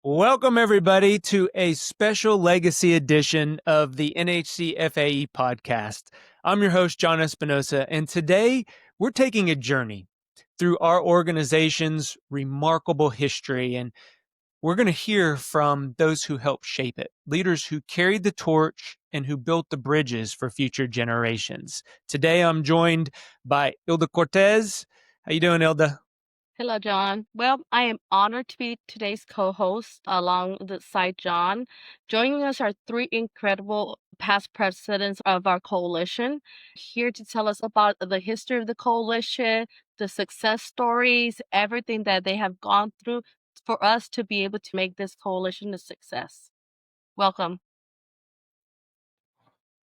Welcome, everybody, to a special legacy edition of the NHCFAE Podcast. I'm your host, John Espinosa, and today we're taking a journey through our organization's remarkable history, and we're going to hear from those who helped shape it, leaders who carried the torch and who built the bridges for future generations. Today, I'm joined by Hilda Cortes. How you doing, Hilda? Hello, John. Well, I am honored to be today's co-host alongside John. Joining us are three incredible past presidents of our coalition, here to tell us about the history of the coalition, the success stories, everything that they have gone through for us to be able to make this coalition a success. Welcome.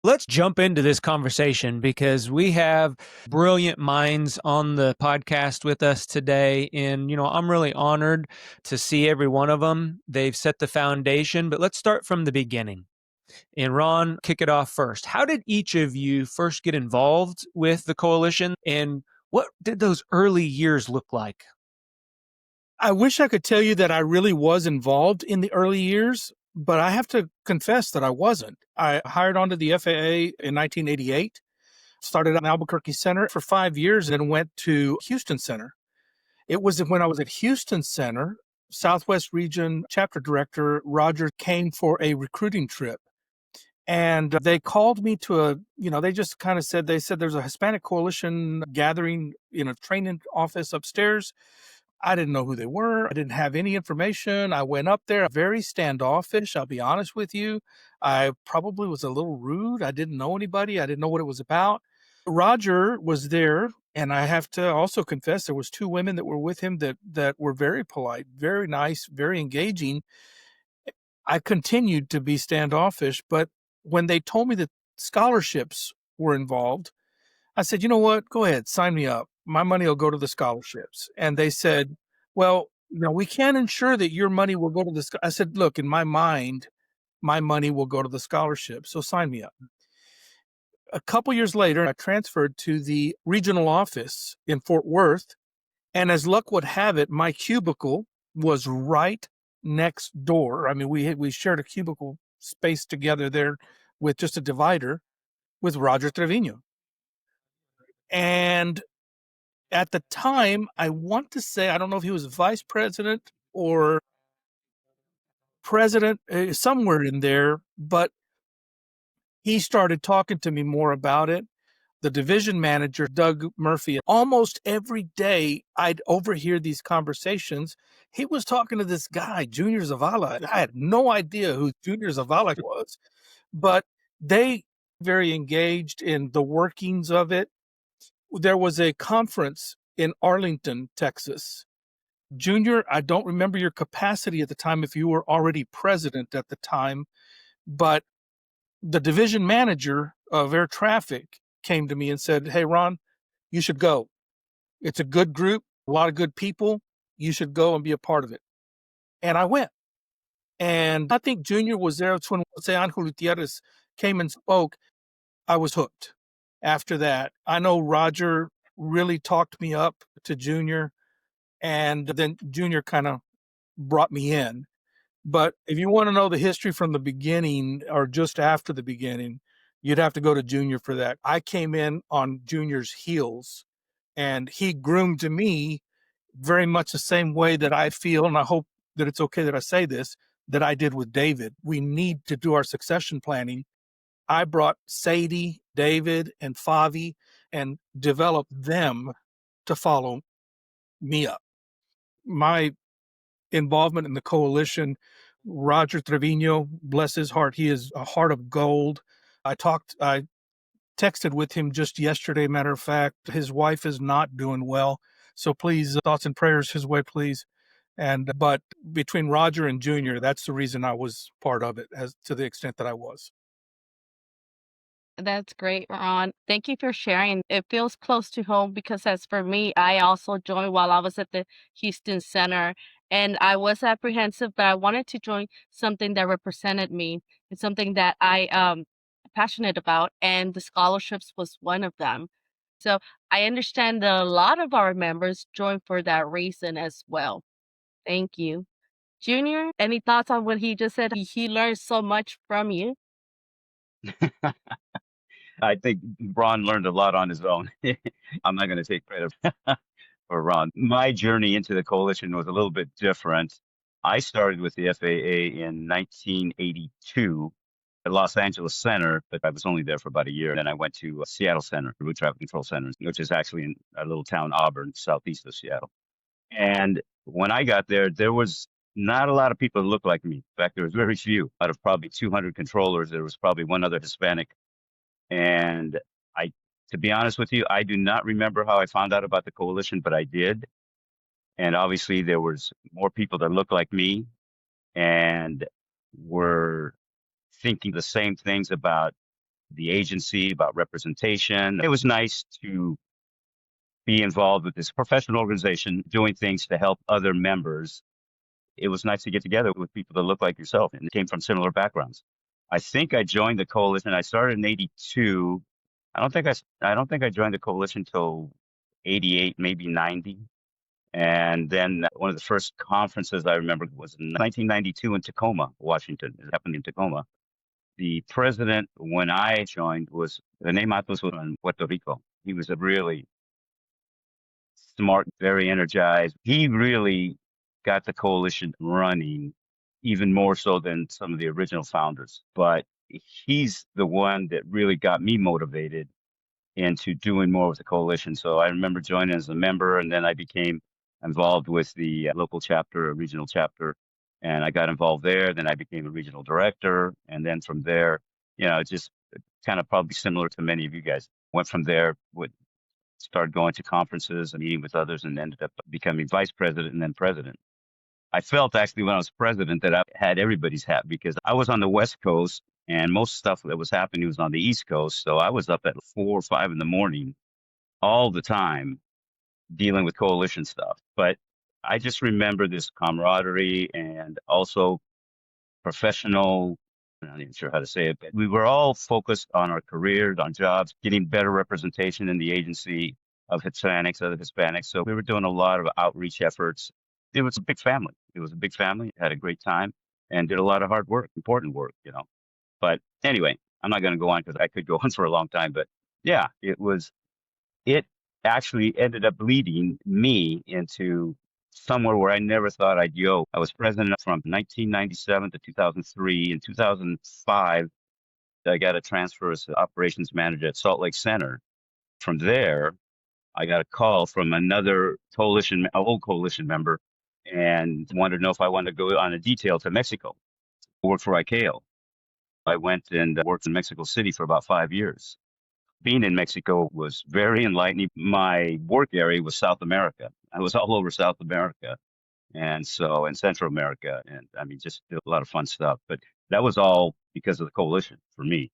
Let's jump into this conversation because we have brilliant minds on the podcast with us today. And, I'm really honored to see every one of them. They've set the foundation, but let's start from the beginning. And Ron, kick it off first. How did each of you first get involved with the coalition, and what did those early years look like? I wish I could tell you that I really was involved in the early years, but I have to confess that I wasn't. I hired onto the FAA in 1988, started at Albuquerque Center for 5 years, and then went to Houston Center. It was when I was at Houston Center, Southwest Region Chapter Director Roger came for a recruiting trip. And they called me to they just kind of said, there's a Hispanic coalition gathering in a training office upstairs. I didn't know who they were. I didn't have any information. I went up there very standoffish. I'll be honest with you. I probably was a little rude. I didn't know anybody. I didn't know what it was about. Roger was there. And I have to also confess, there was two women that were with him that were very polite, very nice, very engaging. I continued to be standoffish, but when they told me that scholarships were involved, I said, you know what? Go ahead, sign me up. My money will go to the scholarships. And they said, well, we can't ensure that your money will go to the. I said, look, in my mind, my money will go to the scholarship. So sign me up. A couple years later, I transferred to the regional office in Fort Worth. And as luck would have it, my cubicle was right next door. I mean, we shared a cubicle space together there with just a divider with Roger Trevino. And at the time, I want to say, I don't know if he was vice president or president, somewhere in there, but he started talking to me more about it. The division manager, Doug Murphy, almost every day I'd overhear these conversations. He was talking to this guy, Junior Zavala. I had no idea who Junior Zavala was, but they very engaged in the workings of it. There was a conference in Arlington, Texas. Junior, I don't remember your capacity at the time, if you were already president at the time, but the division manager of air traffic came to me and said, hey, Ron, you should go. It's a good group, a lot of good people. You should go and be a part of it. And I went. And I think Junior was there. It's when Jose Angel Gutierrez came and spoke. I was hooked. After that, I know Roger really talked me up to Junior, and then Junior kind of brought me in. But if you want to know the history from the beginning or just after the beginning, you'd have to go to Junior for that. I came in on Junior's heels, and he groomed me very much the same way that I feel, and I hope that it's okay that I say this, that I did with David. We need to do our succession planning. I brought Sadie, David, and Favi and developed them to follow me up. My involvement in the coalition, Roger Trevino, bless his heart, he is a heart of gold. I texted with him just yesterday, matter of fact. His wife is not doing well. So please, thoughts and prayers his way, please. But between Roger and Junior, that's the reason I was part of it, as to the extent that I was. That's great, Ron. Thank you for sharing. It feels close to home because, as for me, I also joined while I was at the Houston Center, and I was apprehensive, but I wanted to join something that represented me. It's something that I passionate about, and the scholarships was one of them. So I understand that a lot of our members joined for that reason as well. Thank you. Junior, any thoughts on what he just said? He learned so much from you. I think Ron learned a lot on his own. I'm not going to take credit for Ron. My journey into the coalition was a little bit different. I started with the FAA in 1982 at Los Angeles Center, but I was only there for about a year. Then I went to Seattle Center, Route Traffic Control Center, which is actually in a little town, Auburn, southeast of Seattle. And when I got there, there was not a lot of people that looked like me. In fact, there was very few. Out of probably 200 controllers, there was probably one other Hispanic. And to be honest with you, I do not remember how I found out about the coalition, but I did. And obviously there was more people that looked like me and were thinking the same things about the agency, about representation. It was nice to be involved with this professional organization, doing things to help other members. It was nice to get together with people that look like yourself and came from similar backgrounds. I think I joined the coalition. I started in '82. I don't think I joined the coalition until '88, maybe '90. And then one of the first conferences I remember was in 1992 in Tacoma, Washington. It happened in Tacoma. The president, when I joined, was Rene Matos was in Puerto Rico. He was a really smart, very energized. He really got the coalition running even more so than some of the original founders. But he's the one that really got me motivated into doing more with the coalition. So I remember joining as a member, and then I became involved with the local chapter, a regional chapter, and I got involved there. Then I became a regional director. And then from there, just kind of probably similar to many of you guys. Went from there, started going to conferences and meeting with others, and ended up becoming vice president and then president. I felt actually when I was president that I had everybody's hat because I was on the West Coast and most stuff that was happening was on the East Coast. So I was up at 4 or 5 in the morning all the time dealing with coalition stuff. But I just remember this camaraderie and also professional, I'm not even sure how to say it, but we were all focused on our careers, on jobs, getting better representation in the agency of Hispanics, other Hispanics. So we were doing a lot of outreach efforts. It was a big family. Had a great time and did a lot of hard work, important work, But anyway, I'm not going to go on because I could go on for a long time. But yeah, it actually ended up leading me into somewhere where I never thought I'd go. I was president from 1997 to 2003. In 2005, I got a transfer as operations manager at Salt Lake Center. From there, I got a call from another old coalition member, and wanted to know if I wanted to go on a detail to Mexico, work for ICAO. I went and worked in Mexico City for about 5 years. Being in Mexico was very enlightening. My work area was South America. I was all over South America and Central America. And I mean, just did a lot of fun stuff. But that was all because of the coalition for me.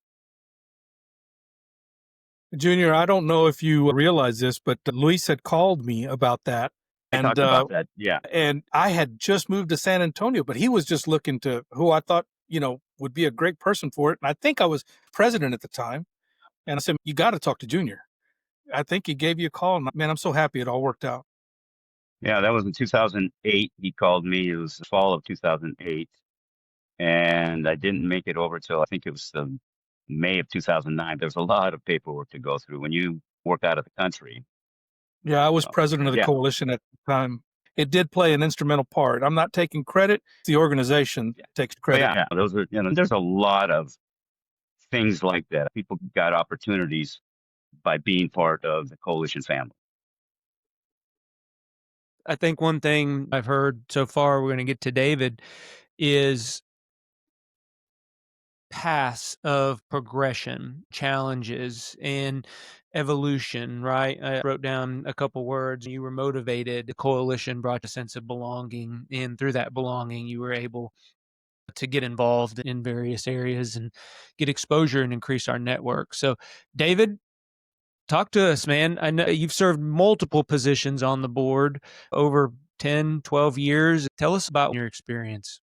Junior, I don't know if you realize this, but Luis had called me about that. I talked about that, yeah. And I had just moved to San Antonio, but he was just looking to who I thought, would be a great person for it. And I think I was president at the time. And I said, you got to talk to Junior. I think he gave you a call. And man, I'm so happy it all worked out. Yeah, that was in 2008. He called me. It was the fall of 2008. And I didn't make it over till I think it was the May of 2009. There was a lot of paperwork to go through when you work out of the country. Yeah, I was president of the coalition at the time. It did play an instrumental part. I'm not taking credit. The organization takes credit. Yeah, those are, there's a lot of things like that. People got opportunities by being part of the coalition family. I think one thing I've heard so far, we're going to get to David, is paths of progression, challenges, and evolution, right? I wrote down a couple words. You were motivated. The coalition brought a sense of belonging, and through that belonging, you were able to get involved in various areas and get exposure and increase our network. So, David, talk to us, man. I know you've served multiple positions on the board over 10, 12 years. Tell us about your experience.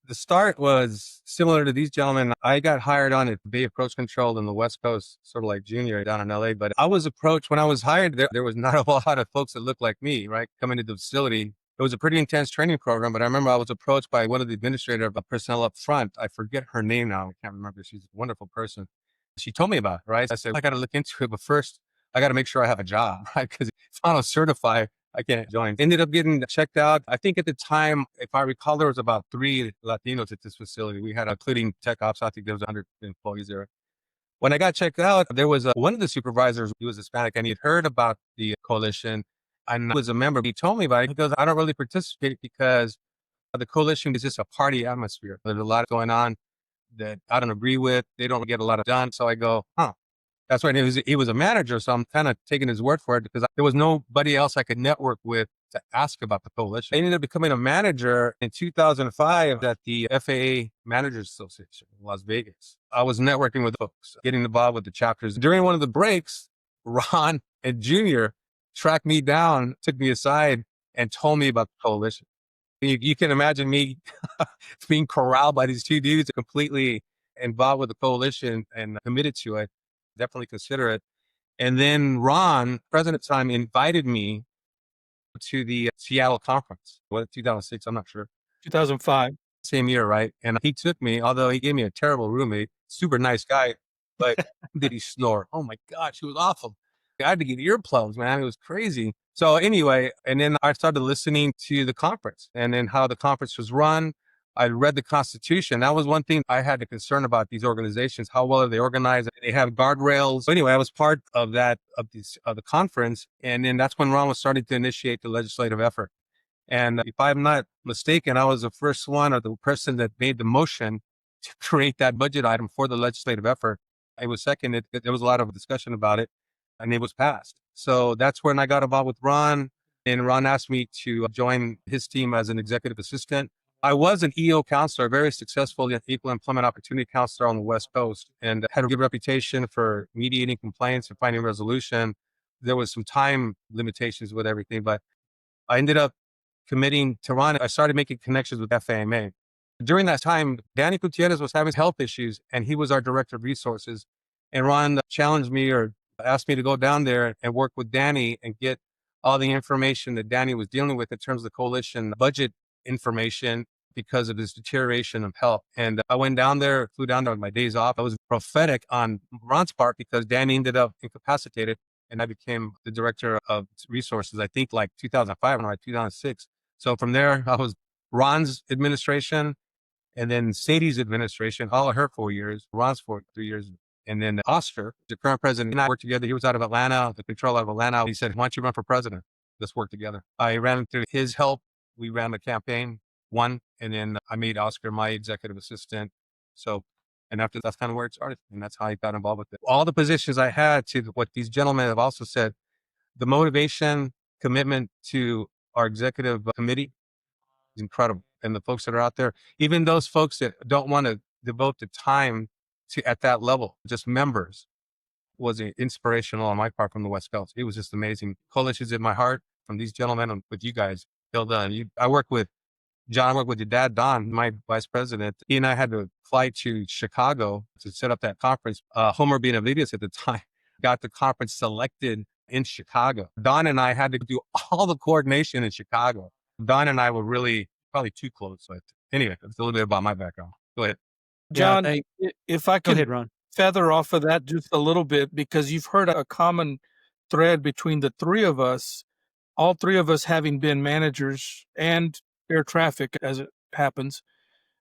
The start was similar to these gentlemen. I got hired on at Bay Approach Control in the West Coast, sort of like Junior down in LA. But I was approached when I was hired. There was not a lot of folks that looked like me, right? Coming to the facility. It was a pretty intense training program, but I remember I was approached by one of the administrator of the personnel up front. I forget her name now. I can't remember. She's a wonderful person. She told me about it, right? I said, I got to look into it, but first I got to make sure I have a job, right? Because if I don't certify, I can't join. Ended up getting checked out. I think at the time, if I recall, there was about 3 Latinos at this facility. We had, including tech ops, I think there was 100 employees there. When I got checked out, there was one of the supervisors, he was Hispanic, and he'd heard about the coalition and was a member. He told me about it. He goes, I don't really participate because the coalition is just a party atmosphere. There's a lot going on that I don't agree with. They don't get a lot of done. So I go, huh. That's right. He was a manager. So I'm kind of taking his word for it because there was nobody else I could network with to ask about the coalition. I ended up becoming a manager in 2005 at the FAA Managers Association in Las Vegas. I was networking with folks, getting involved with the chapters. During one of the breaks, Ron and Junior tracked me down, took me aside, and told me about the coalition. You can imagine me being corralled by these 2 dudes completely involved with the coalition and committed to it. Definitely consider it. And then Ron, president at the time, invited me to the Seattle conference. What, 2006? I'm not sure. 2005. Same year, right? And he took me, although he gave me a terrible roommate, super nice guy, but did he snore? Oh my gosh, he was awful. I had to get earplugs, man. It was crazy. So anyway, and then I started listening to the conference and then how the conference was run. I read the Constitution. That was one thing I had a concern about these organizations. How well are they organized? They have guardrails. So anyway, I was part of that, of the conference. And then that's when Ron was starting to initiate the legislative effort. And if I'm not mistaken, I was the first one or the person that made the motion to create that budget item for the legislative effort. I was seconded. There was a lot of discussion about it and it was passed. So that's when I got involved with Ron, and Ron asked me to join his team as an executive assistant. I was an EO counselor, very successful equal employment opportunity counselor on the West Coast, and had a good reputation for mediating complaints and finding resolution. There was some time limitations with everything, but I ended up committing to Ron. I started making connections with FAMA. During that time, Danny Gutierrez was having health issues, and he was our director of resources. And Ron challenged me or asked me to go down there and work with Danny and get all the information that Danny was dealing with in terms of the coalition budget information because of his deterioration of health. And I went down there, flew down there on my days off. I was prophetic on Ron's part because Danny ended up incapacitated and I became the director of resources, I think like 2005 or 2006. So from there, I was Ron's administration and then Sadie's administration, all of her 4 years, Ron's 3 years. And then Oscar, the current president, and I worked together. He was out of Atlanta, the controller of Atlanta. He said, why don't you run for president? Let's work together. I ran through his help. We ran the campaign, won, and then I made Oscar my executive assistant. So, and after that's kind of where it started. And that's how I got involved with it. All the positions I had, to what these gentlemen have also said, the motivation, commitment to our executive committee is incredible. And the folks that are out there, even those folks that don't want to devote the time to at that level, just members, was inspirational on my part from the West Coast. It was just amazing. Coalition's in my heart from these gentlemen and with you guys. Hilda, I work with John, I work with your dad, Don, my vice president. He and I had to fly to Chicago to set up that conference. Homer Benavides at the time got the conference selected in Chicago. Don and I had to do all the coordination in Chicago. Don and I were really probably too close. But anyway, it's a little bit about my background. Go ahead. John, Yeah, if I go could ahead, Ron. feather off of that just a little bit, because you've heard a common thread between the three of us, all three of us having been managers and air traffic as it happens.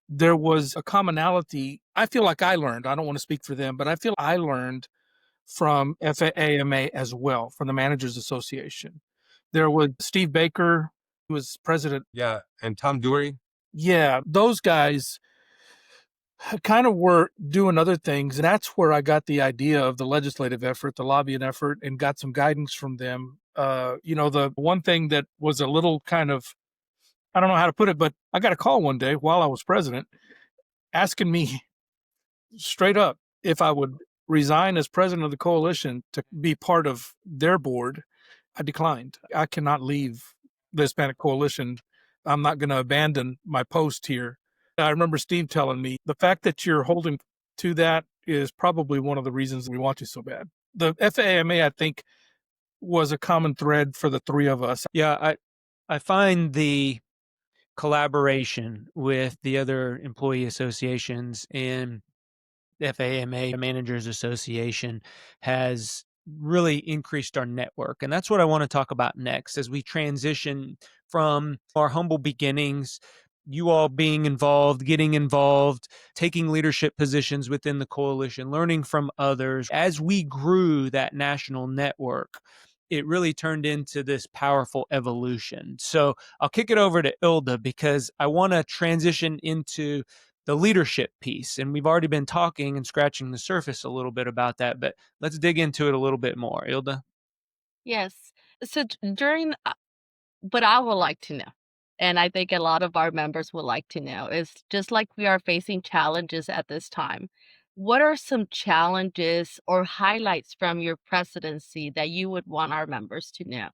There was a commonality. I feel like I learned, I don't want to speak for them, but I feel I learned from FAAMA as well, from the Managers Association. There was Steve Baker, who was president. Yeah, and Tom Dury. Yeah, those guys kind of were doing other things. And that's where I got the idea of the legislative effort, the lobbying effort, and got some guidance from them. The one thing that was a little kind of, I don't know how to put it, but I got a call one day while I was president asking me straight up if I would resign as president of the coalition to be part of their board. I declined. I cannot leave the Hispanic Coalition. I'm not going to abandon my post here. I remember Steve telling me the fact that you're holding to that is probably one of the reasons we want you so bad. The FAMA, I think, was a common thread for the three of us. Yeah, I find the collaboration with the other employee associations in the FAMA Managers Association has really increased our network. And that's what I want to talk about next as we transition from our humble beginnings, you all being involved, getting involved, taking leadership positions within the coalition, learning from others. As we grew that national network, it really turned into this powerful evolution. So I'll kick it over to Hilda because I want to transition into the leadership piece. And we've already been talking and scratching the surface a little bit about that, but let's dig into it a little bit more. Hilda? Yes. So during what I would like to know, and I think a lot of our members would like to know, is just like we are facing challenges at this time, what are some challenges or highlights from your presidency that you would want our members to know?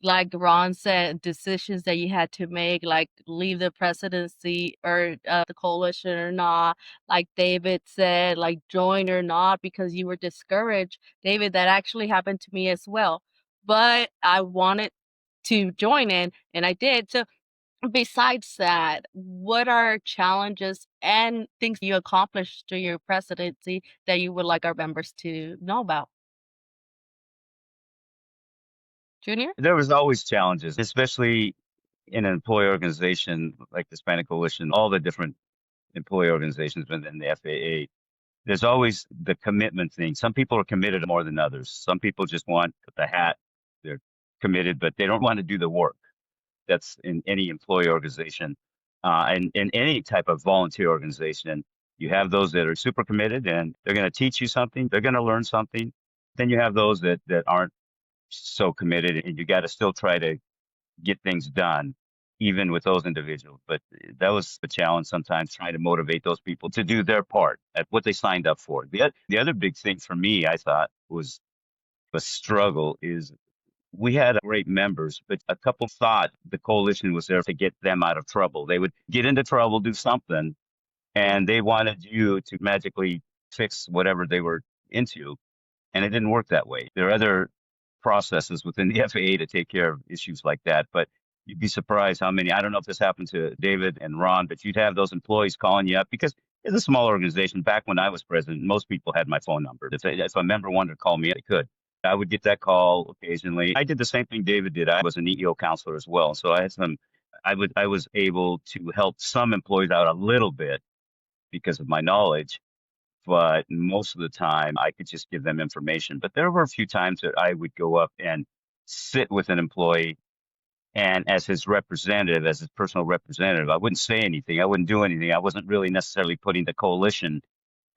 Like Ron said, decisions that you had to make, like leave the presidency or the coalition or not. Like David said, like join or not because you were discouraged. David, that actually happened to me as well. But I wanted to join in and I did. So besides that, what are challenges and things you accomplished through your presidency that you would like our members to know about? Junior? There was always challenges, especially in an employee organization like the Hispanic Coalition, all the different employee organizations within the FAA. There's always the commitment thing. Some people are committed more than others. Some people just want the hat. They're committed, but they don't want to do the work. That's in any employee organization, and in any type of volunteer organization. You have those that are super committed and they're going to teach you something. They're going to learn something. Then you have those that aren't so committed, and you got to still try to get things done, even with those individuals. But that was a challenge sometimes, trying to motivate those people to do their part at what they signed up for. The other big thing for me, I thought, was a struggle is we had great members, but a couple thought the coalition was there to get them out of trouble. They would get into trouble, do something, and they wanted you to magically fix whatever they were into. And it didn't work that way. There are other processes within the FAA to take care of issues like that, but you'd be surprised how many. I don't know if this happened to David and Ron, but you'd have those employees calling you up because it's a small organization. Back when I was president, most people had my phone number. If a member wanted to call me, they could. I would get that call occasionally. I did the same thing David did. I was an EEO counselor as well, so I had some. I was able to help some employees out a little bit because of my knowledge, but most of the time I could just give them information. But there were a few times that I would go up and sit with an employee, and as his representative, as his personal representative, I wouldn't say anything. I wouldn't do anything. I wasn't really necessarily putting the coalition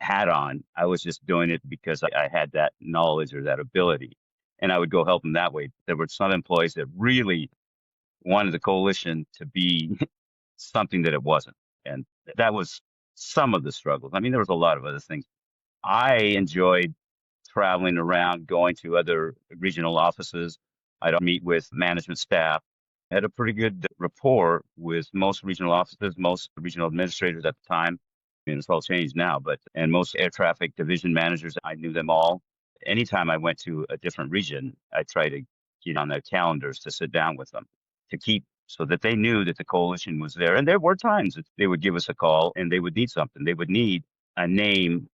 hat on. I was just doing it because I had that knowledge or that ability, and I would go help them that way. There were some employees that really wanted the coalition to be something that it wasn't, and that was some of the struggles. I mean, there was a lot of other things. I enjoyed traveling around, going to other regional offices. I'd meet with management staff. I had a pretty good rapport with most regional offices, most regional administrators at the time. And it's all changed now, and most air traffic division managers, I knew them all. Anytime I went to a different region, I tried to get on their calendars to sit down with them to keep so that they knew that the coalition was there. And there were times that they would give us a call and they would need something. They would need a name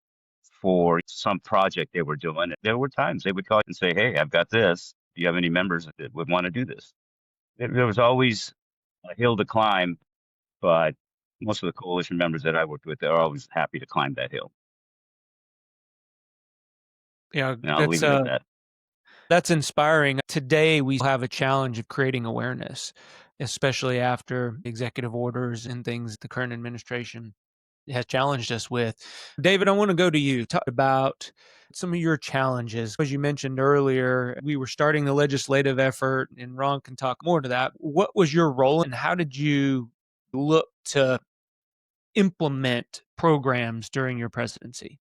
for some project they were doing. There were times they would call and say, "Hey, I've got this. Do you have any members that would want to do this?" There was always a hill to climb, but most of the coalition members that I worked with, they're always happy to climb that hill. Yeah, And I'll leave it at that. that's inspiring. Today, we have a challenge of creating awareness, especially after executive orders and things the current administration has challenged us with. David, I want to go to you. Talk about some of your challenges. As you mentioned earlier, we were starting the legislative effort, and Ron can talk more to that. What was your role, and how did you look to implement programs during your presidency?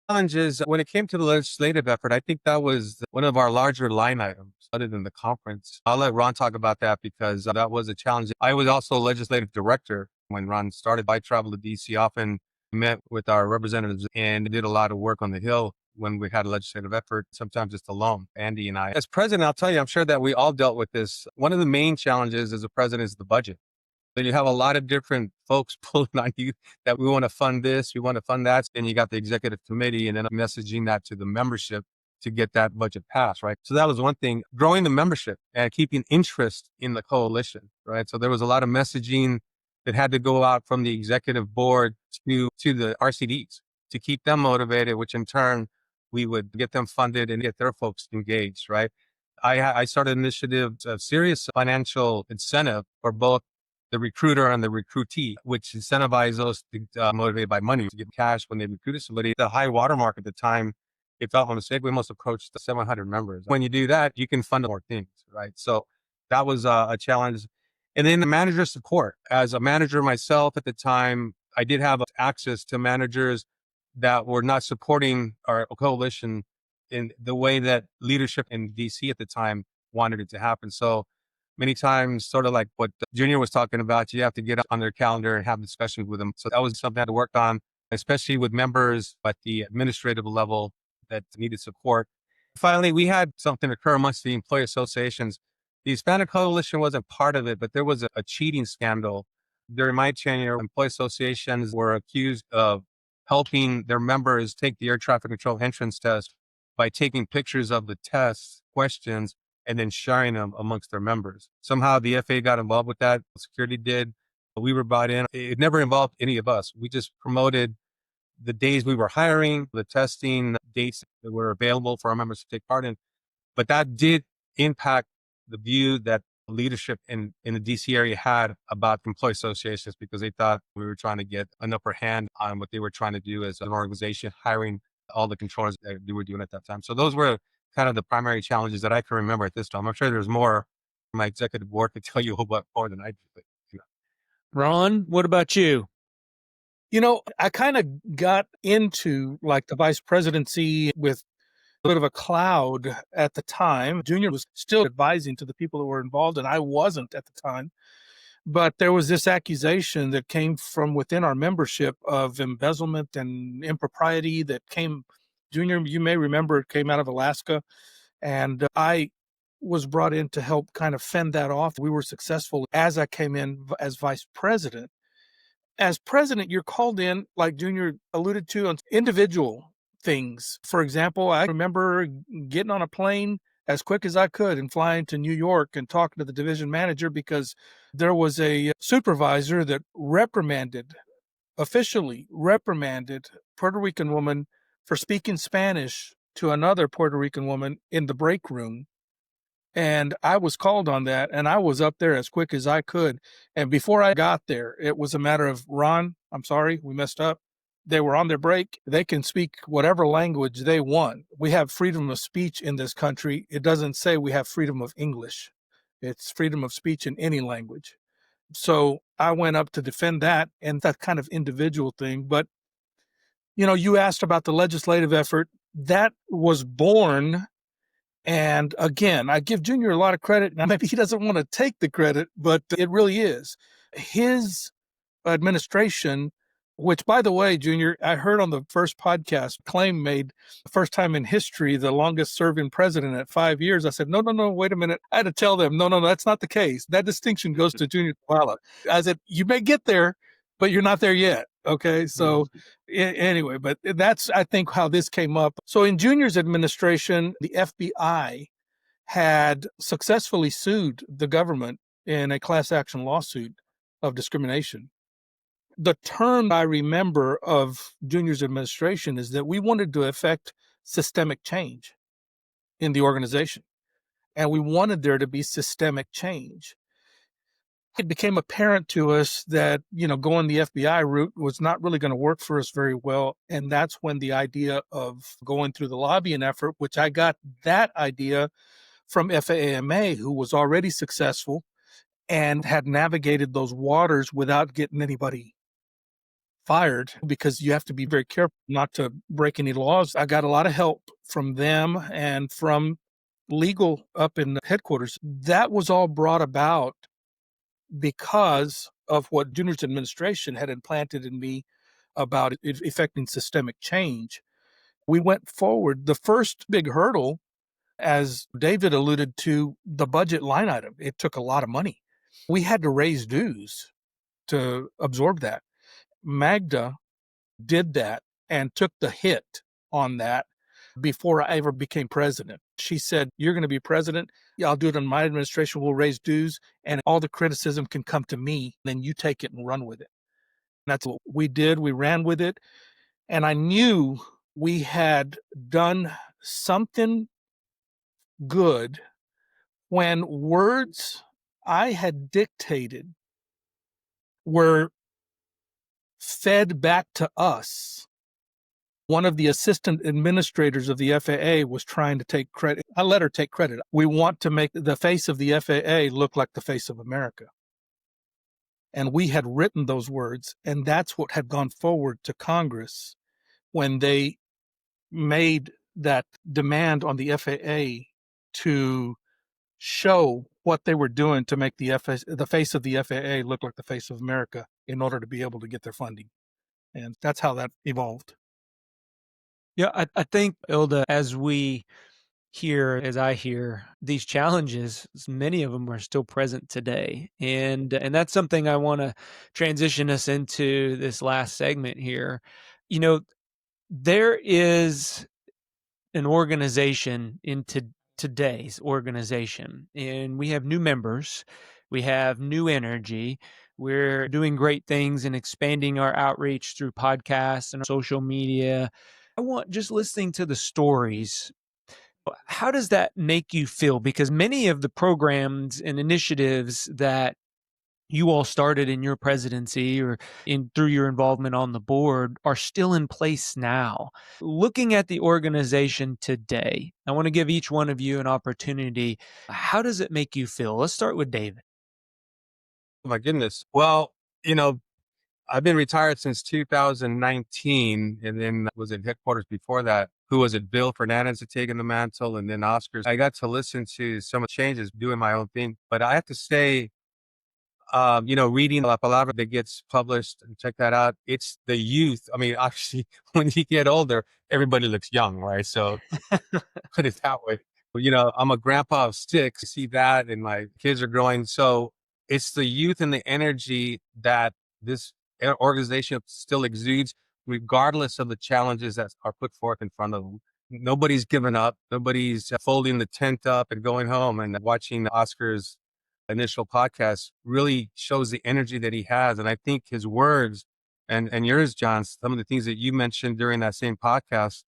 Challenges when it came to the legislative effort, I think that was one of our larger line items other than the conference. I'll let Ron talk about that because that was a challenge. I was also legislative director when Ron started. I traveled to DC often, met with our representatives and did a lot of work on the Hill. when we had a legislative effort. Sometimes it's alone, Andy and I. As president, I'll tell you, I'm sure that we all dealt with this. One of the main challenges as a president is the budget. So you have a lot of different folks pulling on you that we want to fund this, we want to fund that. Then you got the executive committee and then messaging that to the membership to get that budget passed, right? So that was one thing, growing the membership and keeping interest in the coalition, right? So there was a lot of messaging that had to go out from the executive board to the RCDs to keep them motivated, which in turn, we would get them funded and get their folks engaged, right? I started an initiative, a serious financial incentive for both the recruiter and the recruitee, which incentivized those motivated by money to give cash when they recruited somebody. The high watermark at the time, if I'm not mistaken, we must approach the 700 members. When you do that, you can fund more things, right? So that was a challenge. And then the manager support. As a manager myself at the time, I did have access to managers that were not supporting our coalition in the way that leadership in DC at the time wanted it to happen. So many times, sort of like what Junior was talking about, you have to get on their calendar and have discussions with them. So that was something I had to work on, especially with members at the administrative level that needed support. Finally, we had something occur amongst the employee associations. The Hispanic Coalition wasn't part of it, but there was a cheating scandal. During my tenure, employee associations were accused of helping their members take the air traffic control entrance test by taking pictures of the test questions and then sharing them amongst their members. Somehow the FAA got involved with that. Security did. We were brought in. It never involved any of us. We just promoted the days we were hiring, the testing dates that were available for our members to take part in. But that did impact the view that leadership in the DC area had about employee associations, because they thought we were trying to get an upper hand on what they were trying to do as an organization, hiring all the controllers that they were doing at that time. So those were kind of the primary challenges that I can remember at this time. I'm sure there's more. My executive board could tell you about more than I do. But, Ron, what about you? I kind of got into like the vice presidency with a bit of a cloud at the time. Junior was still advising to the people that were involved, and I wasn't at the time. But there was this accusation that came from within our membership of embezzlement and impropriety that came. Junior, you may remember, it came out of Alaska. And I was brought in to help kind of fend that off. We were successful as I came in as vice president. As president, you're called in, like Junior alluded to, on individual things. For example, I remember getting on a plane as quick as I could and flying to New York and talking to the division manager because there was a supervisor that officially reprimanded Puerto Rican woman for speaking Spanish to another Puerto Rican woman in the break room. And I was called on that, and I was up there as quick as I could. And before I got there, it was a matter of, Ron, I'm sorry, we messed up. They were on their break. They can speak whatever language they want. We have freedom of speech in this country. It doesn't say we have freedom of English. It's freedom of speech in any language. So I went up to defend that and that kind of individual thing. But, you asked about the legislative effort. That was born. And again, I give Junior a lot of credit. Now, maybe he doesn't want to take the credit, but it really is. His administration, which, by the way, Junior, I heard on the first podcast, claim made the first time in history, the longest serving president at 5 years. I said, no, wait a minute. I had to tell them, no, that's not the case. That distinction goes to Junior Zavala. I said, you may get there, but you're not there yet. Okay. So anyway, but that's, I think, how this came up. So in Junior's administration, the FBI had successfully sued the government in a class action lawsuit of discrimination. The term I remember of Junior's administration is that we wanted to effect systemic change in the organization. And we wanted there to be systemic change. It became apparent to us that, going the FBI route was not really going to work for us very well. And that's when the idea of going through the lobbying effort, which I got that idea from FAAMA, who was already successful and had navigated those waters without getting anybody fired, because you have to be very careful not to break any laws. I got a lot of help from them and from legal up in the headquarters. That was all brought about because of what Junior's administration had implanted in me about effecting systemic change. we went forward. The first big hurdle, as David alluded to, the budget line item, it took a lot of money. We had to raise dues to absorb that. Magda did that and took the hit on that before I ever became president. She said, "You're going to be president. Yeah, I'll do it in my administration. We'll raise dues and all the criticism can come to me. Then you take it and run with it." And that's what we did. We ran with it. And I knew we had done something good when words I had dictated were fed back to us. One of the assistant administrators of the FAA was trying to take credit. I let her take credit. We want to make the face of the FAA look like the face of America. And we had written those words, and that's what had gone forward to Congress when they made that demand on the FAA to show what they were doing to make the face of the FAA look like the face of America in order to be able to get their funding. And that's how that evolved. Yeah, I think, Hilda, as I hear these challenges, many of them are still present today. And that's something I want to transition us into this last segment here. You know, there is an organization into today's organization, and we have new members, we have new energy. We're doing great things and expanding our outreach through podcasts and social media. I want just listening to the stories. How does that make you feel? Because many of the programs and initiatives that you all started in your presidency or through your involvement on the board are still in place now. Looking at the organization today, I want to give each one of you an opportunity. How does it make you feel? Let's start with David. Oh my goodness. Well, I've been retired since 2019, and then was at headquarters before that. Who was it? Bill Fernandez had taken the mantle, and then Oscars. I got to listen to some of the changes, doing my own thing. But I have to say, reading La Palabra that gets published, and check that out. It's the youth. I mean, obviously, when you get older, everybody looks young, right? So put it that way. I'm a grandpa of 6. I see that, and my kids are growing. So it's the youth and the energy that this organization still exudes, regardless of the challenges that are put forth in front of them. Nobody's given up. Nobody's folding the tent up and going home. And watching Oscar's initial podcast really shows the energy that he has. And I think his words and yours, John, some of the things that you mentioned during that same podcast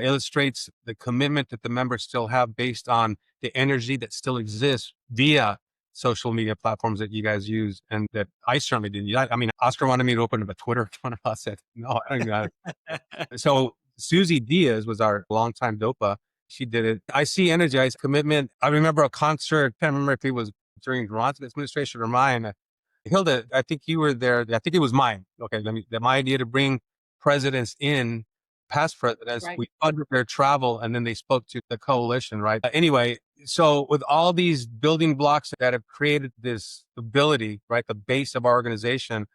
illustrates the commitment that the members still have based on the energy that still exists via social media platforms that you guys use, and that I certainly didn't. I mean, Oscar wanted me to open up a Twitter account. I said, no, I don't got it. So Susie Diaz was our longtime DOPA. She did it. I see energy, I see commitment. I remember a concert. I can't remember if it was during Ron's administration or mine. Hilda, I think you were there. I think it was mine. Okay, my idea to bring presidents in, past presidents, right. We funded their travel, and then they spoke to the coalition, right? Anyway, so with all these building blocks that have created this ability, right, the base of our organization,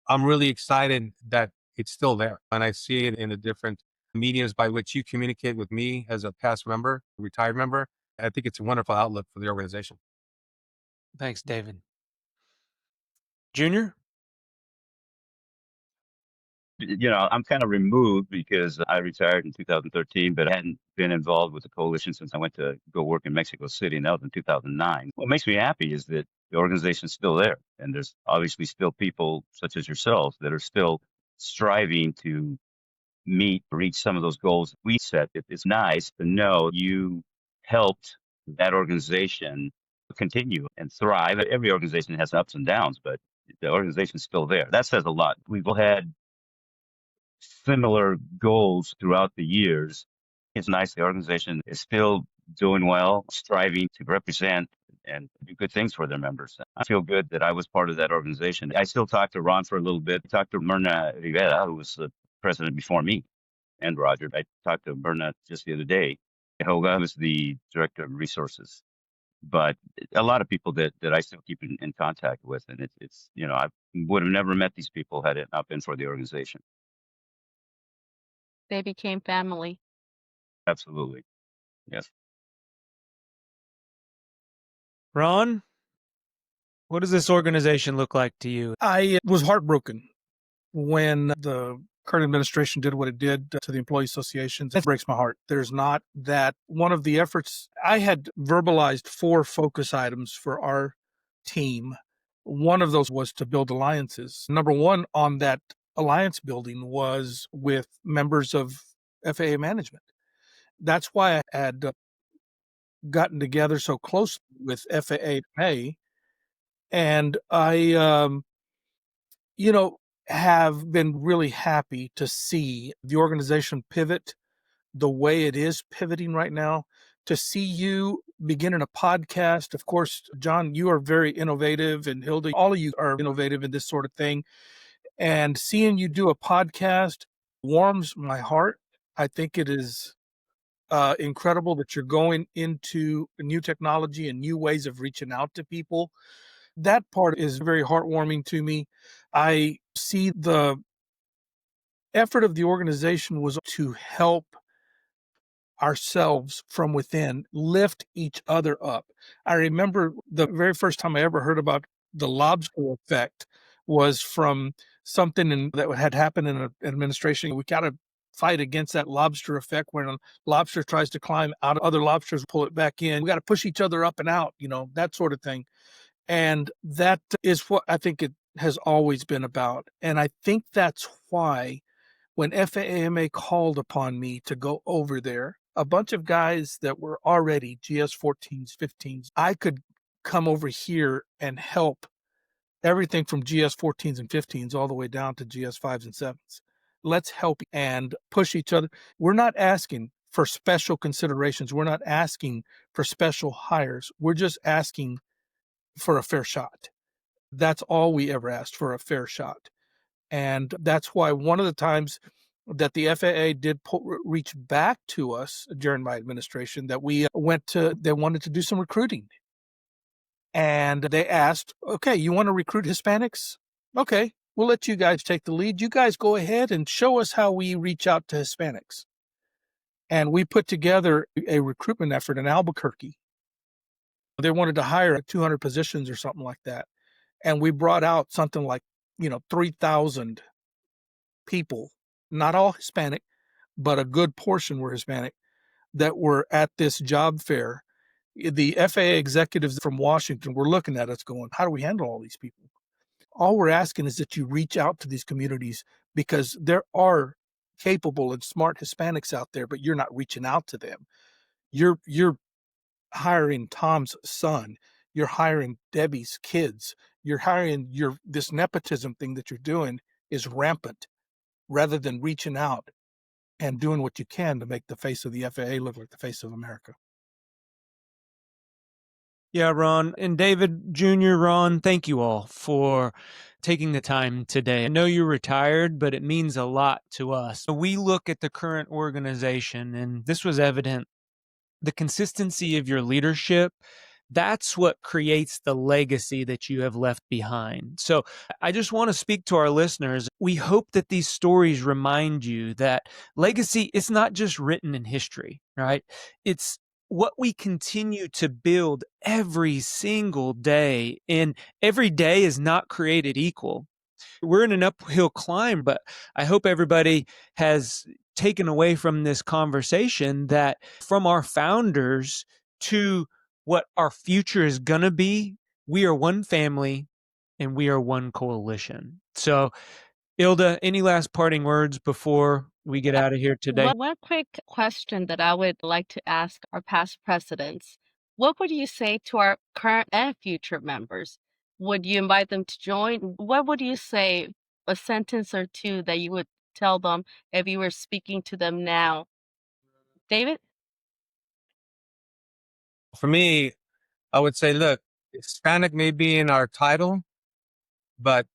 I'm really excited that it's still there. And I see it in the different mediums by which you communicate with me as a past member, retired member. I think it's a wonderful outlet for the organization. Thanks, David. Junior? I'm kind of removed because I retired in 2013, but I hadn't been involved with the coalition since I went to go work in Mexico City, and that was in 2009. What makes me happy is that the organization's still there, and there's obviously still people such as yourselves that are still striving to reach some of those goals we set. It's nice to know you helped that organization continue and thrive. Every organization has ups and downs, but the organization's still there. That says a lot. We've had similar goals throughout the years. It's nice the organization is still doing well, striving to represent and do good things for their members. I feel good that I was part of that organization. I still talk to Ron for a little bit. I talked to Myrna Rivera, who was the president before me, and Roger. I talked to Myrna just the other day. Hilda was the director of resources. But a lot of people that I still keep in contact with. And it's I would have never met these people had it not been for the organization. They became family. Absolutely. Yes. Ron, what does this organization look like to you? I was heartbroken when the current administration did what it did to the employee associations. It breaks my heart. There's not that one of the efforts I had verbalized 4 focus items for our team. One of those was to build alliances. Number one on that alliance building was with members of FAA management. That's why I had gotten together so close with FAA, and I, have been really happy to see the organization pivot the way it is pivoting right now. To see you beginning a podcast, of course, John, you are very innovative, and Hilda, all of you are innovative in this sort of thing. And seeing you do a podcast warms my heart. I think it is incredible that you're going into new technology and new ways of reaching out to people. That part is very heartwarming to me. I see the effort of the organization was to help ourselves from within, lift each other up. I remember the very first time I ever heard about the lobster effect was from that had happened in an administration. We got to fight against that lobster effect when a lobster tries to climb out of other lobsters, pull it back in. We got to push each other up and out, that sort of thing. And that is what I think it has always been about. And I think that's why when FAAMA called upon me to go over there, a bunch of guys that were already GS 14s, 15s, I could come over here and help everything from GS 14s and 15s all the way down to GS 5s and 7s. Let's help and push each other. We're not asking for special considerations. We're not asking for special hires. We're just asking for a fair shot. That's all we ever asked, for a fair shot. And that's why one of the times that the FAA did reach back to us during my administration, that they wanted to do some recruiting. And they asked, okay, you want to recruit Hispanics? Okay, we'll let you guys take the lead. You guys go ahead and show us how we reach out to Hispanics. And we put together a recruitment effort in Albuquerque. They wanted to hire 200 positions or something like that. And we brought out something like, 3,000 people, not all Hispanic, but a good portion were Hispanic, that were at this job fair. The FAA executives from Washington were looking at us going, how do we handle all these people? All we're asking is that you reach out to these communities, because there are capable and smart Hispanics out there, but you're not reaching out to them. You're hiring Tom's son. You're hiring Debbie's kids. You're hiring this nepotism thing that you're doing is rampant, rather than reaching out and doing what you can to make the face of the FAA look like the face of America. Yeah, Ron and David Jr., Ron, thank you all for taking the time today. I know you're retired, but it means a lot to us. We look at the current organization, and this was evident. The consistency of your leadership, that's what creates the legacy that you have left behind. So I just want to speak to our listeners. We hope that these stories remind you that legacy is not just written in history, right? It's what we continue to build every single day. And every day is not created equal. We're in an uphill climb, but I hope everybody has taken away from this conversation that from our founders to what our future is going to be, we are one family and we are one coalition. So, Hilda, any last parting words before we get out of here today? One quick question that I would like to ask our past presidents. What would you say to our current and future members? Would you invite them to join? What would you say, a sentence or two that you would tell them if you were speaking to them now? David? For me, I would say, look, Hispanic may be in our title, but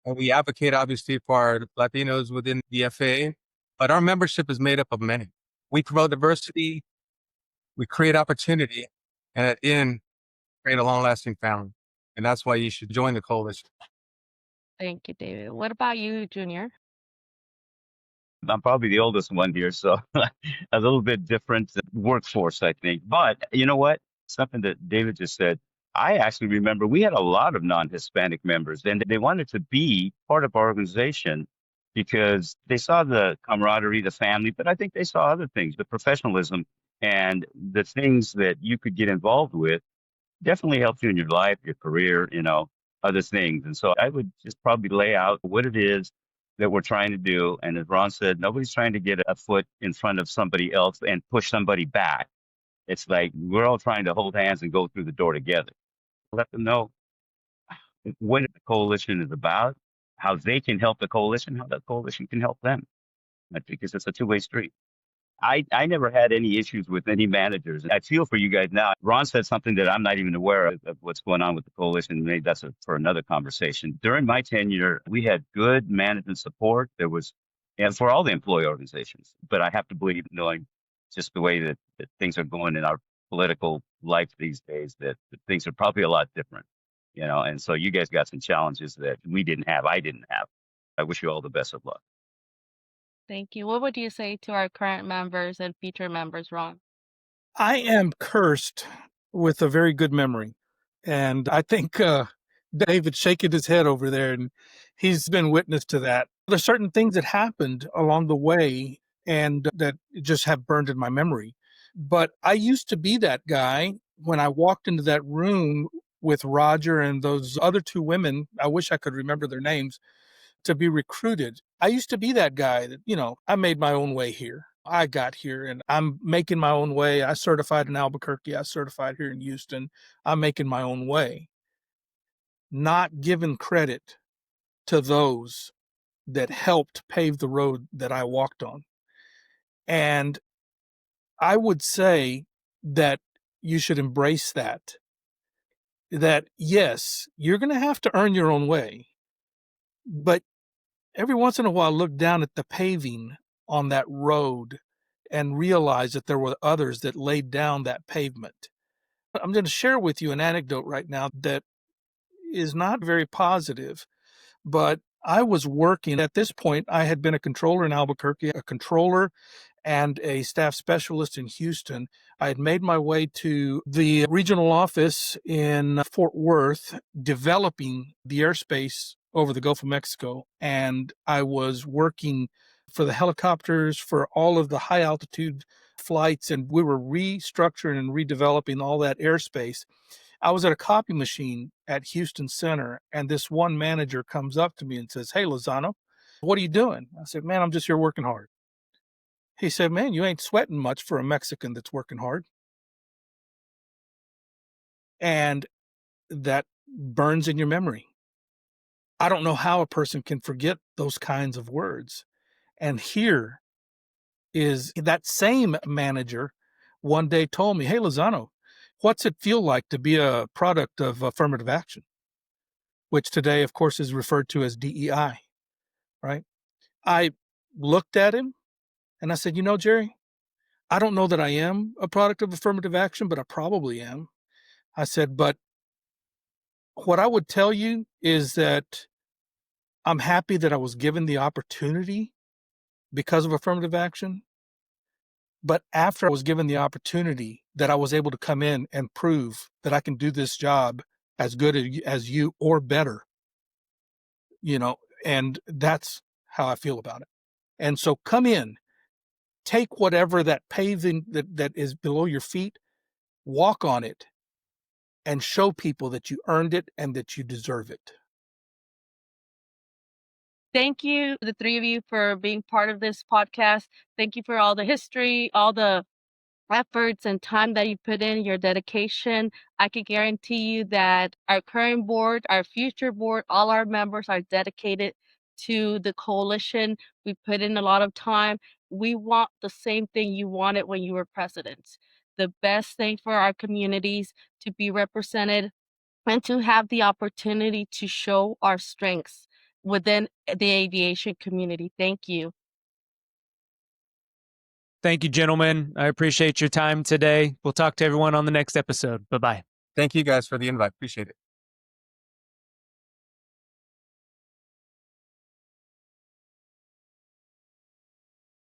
we advocate obviously for our Latinos within the FAA, but our membership is made up of many. We promote diversity, we create opportunity, and at the end, create a long-lasting family. And that's why you should join the coalition. Thank you, David. What about you, Junior? I'm probably the oldest one here, so a little bit different workforce, I think. But you know what? Something that David just said. I actually remember we had a lot of non-Hispanic members, and they wanted to be part of our organization because they saw the camaraderie, the family, but I think they saw other things, the professionalism and the things that you could get involved with definitely helps you in your life, your career, other things. And so I would just probably lay out what it is that we're trying to do. And as Ron said, nobody's trying to get a foot in front of somebody else and push somebody back. It's like we're all trying to hold hands and go through the door together. Let them know what the coalition is about, how they can help the coalition, how the coalition can help them. Because it's a two-way street. I never had any issues with any managers. I feel for you guys now. Ron said something that I'm not even aware of what's going on with the coalition. Maybe that's for another conversation. During my tenure, we had good management support. There was, and for all the employee organizations. But I have to believe, knowing just the way that things are going in our political life these days, that things are probably a lot different. And so you guys got some challenges that we didn't have. I didn't have. I wish you all the best of luck. Thank you. What would you say to our current members and future members, Ron? I am cursed with a very good memory. And I think David's shaking his head over there, and he's been witness to that. There's certain things that happened along the way and that just have burned in my memory. But I used to be that guy when I walked into that room with Roger and those other two women. I wish I could remember their names. To be recruited. I used to be that guy that, I made my own way here. I got here and I'm making my own way. I certified in Albuquerque. I certified here in Houston. I'm making my own way. Not giving credit to those that helped pave the road that I walked on. And I would say that you should embrace that. That yes, you're going to have to earn your own way, but every once in a while look down at the paving on that road and realize that there were others that laid down that pavement. I'm going to share with you an anecdote right now that is not very positive, but I was working at this point. I had been a controller in Albuquerque, a controller and a staff specialist in Houston. I had made my way to the regional office in Fort Worth, developing the airspace over the Gulf of Mexico. And I was working for the helicopters, for all of the high altitude flights, and we were restructuring and redeveloping all that airspace. I was at a copy machine at Houston Center, and this one manager comes up to me and says, "Hey, Lozano, what are you doing?" I said, "Man, I'm just here working hard." He said, "Man, you ain't sweating much for a Mexican that's working hard." And that burns in your memory. I don't know how a person can forget those kinds of words. And here is that same manager one day told me, "Hey, Lozano, what's it feel like to be a product of affirmative action?" Which today, of course, is referred to as DEI, right? I looked at him and I said, Jerry, I don't know that I am a product of affirmative action, but I probably am. I said, but what I would tell you is that I'm happy that I was given the opportunity because of affirmative action. But after I was given the opportunity, that I was able to come in and prove that I can do this job as good as you or better, and that's how I feel about it. And so come in, take whatever that paving that is below your feet, walk on it, and show people that you earned it and that you deserve it. Thank you, the three of you, for being part of this podcast. Thank you for all the history, all the efforts and time that you put in, your dedication. I can guarantee you that our current board, our future board, all our members are dedicated to the coalition. We put in a lot of time. We want the same thing you wanted when you were president. The best thing for our communities, to be represented and to have the opportunity to show our strengths within the aviation community. Thank you. Thank you, gentlemen. I appreciate your time today. We'll talk to everyone on the next episode. Bye-bye. Thank you guys for the invite. Appreciate it.